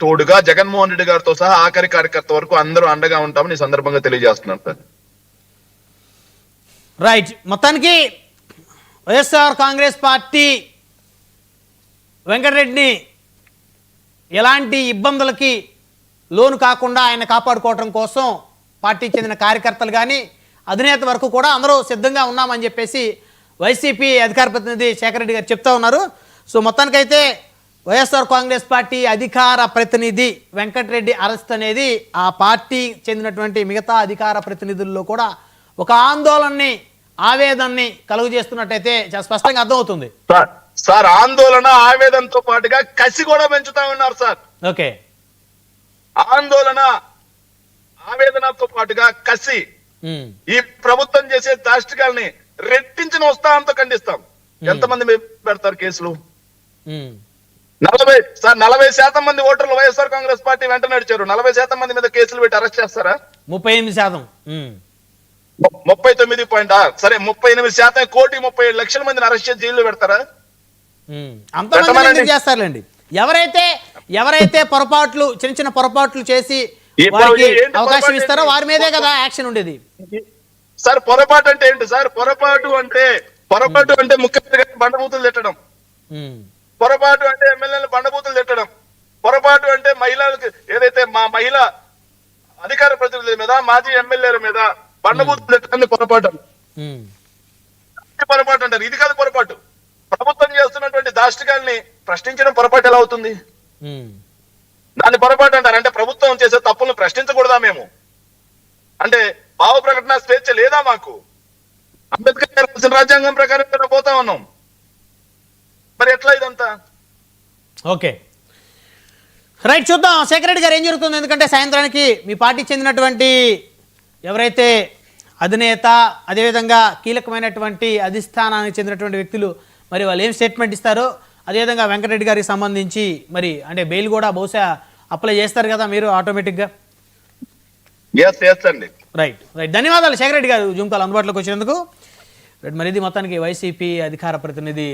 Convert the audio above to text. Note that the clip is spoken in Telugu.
తోడుగా జగన్మోహన్ రెడ్డి గారితో సహా ఆఖరి కార్యకర్త వరకు అందరూ అండగా ఉంటామని ఈ సందర్భంగా తెలియజేస్తున్నాను సార్. రైట్. మొత్తానికి వైఎస్ఆర్ కాంగ్రెస్ పార్టీ వెంకటరెడ్డిని ఎలాంటి ఇబ్బందులకి లోను కాకుండా ఆయన కాపాడుకోవడం కోసం పార్టీకి చెందిన కార్యకర్తలు కానీ అధినేత వరకు కూడా అందరూ సిద్ధంగా ఉన్నామని చెప్పేసి వైసీపీ అధికార ప్రతినిధి శేఖర్ రెడ్డి గారు చెప్తా ఉన్నారు. సో మొత్తానికైతే వైఎస్ఆర్ కాంగ్రెస్ పార్టీ అధికార ప్రతినిధి వెంకటరెడ్డి అరెస్ట్ అనేది ఆ పార్టీ చెందినటువంటి మిగతా అధికార ప్రతినిధుల్లో కూడా ఒక ఆందోళనని ఆవేదనని కలుగు చేస్తున్నట్టయితే చాలా స్పష్టంగా అర్థమవుతుంది. సార్ ఆందోళన ఆవేదనతో పాటుగా కసి కూడా పెంచుతా ఉన్నారు సార్. ఓకే. ఆందోళన ఆవేదనతో పాటుగా కసి ఈ ప్రభుత్వం చేసే దాష్టికాలని రెట్టించిన ఉత్సాహంతో ఖండిస్తాం. ఎంతమంది పెడతారు కేసులు? 40% మంది ఓటర్లు వైఎస్ఆర్ కాంగ్రెస్ పార్టీ వెంట నడిచారు. 40% మంది మీద కేసులు పెట్టి అరెస్ట్ చేస్తారా? 38%. 39 సరే 38%, 1,37,00,000 మందిని అరెస్ట్ చేసి జైల్లో పెడతారా? అంతమంది చేస్తారులేండి. ఎవరైతే పొరపాట్లు చిన్న పొరపాట్లు చేసి వారికి అవకాశం ఇస్తారో వారి మీదే కదా యాక్షన్ ఉండేది. సార్ పొరపాటు అంటే ఏంటి సార్? పొరపాటు అంటే ముఖ్యమంత్రి గారిని బండబూతులు తిట్టడం, పొరపాటు అంటే ఎమ్మెల్యేలు బండబూతులు తిట్టడం, పొరపాటు అంటే మహిళలకు ఏదైతే మా మహిళా అధికార ప్రతినిధుల మీద మాజీ ఎమ్మెల్యేల మీద బండబూతులు తిట్టడాన్ని పొరపాటు అంటారు. ఇది కాదు పొరపాటు. ప్రభుత్వం చేస్తున్నటువంటి దాష్టికాల్ని ప్రశ్నించడం పొరపాటు ఎలా అవుతుంది? దాన్ని పొరపాటు అంటారు. అంటే ప్రభుత్వం చేసే తప్పులను ప్రశ్నించకూడదా మేము? అంటే భావ ప్రకటన స్వేచ్ఛ లేదా మాకు? అంబేద్కర్ గారు రాజ్యాంగం ప్రకారం పోతా ఉన్నాం. మరి ఎట్లా ఇదంతా? Okay right. చూద్దాం శేఖర్ రెడ్డి గారు ఏం జరుగుతుంది. ఎందుకంటే సాయంత్రానికి మీ పార్టీకి చెందినటువంటి ఎవరైతే అధినేత అదేవిధంగా కీలకమైనటువంటి అధిష్టానానికి చెందినటువంటి వ్యక్తులు మరి వాళ్ళు ఏం స్టేట్మెంట్ ఇస్తారో, అదేవిధంగా వెంకటరెడ్డి గారికి సంబంధించి మరి అంటే బెయిల్ కూడా బహుశా అప్లై చేస్తారు కదా మీరు ఆటోమేటిక్గా? రైట్. ధన్యవాదాలు శేఖర్ రెడ్డి గారు జూమ్ కాల్ అందుబాటులోకి వచ్చినందుకు. మరి ఇది మొత్తానికి వైసీపీ అధికార ప్రతినిధి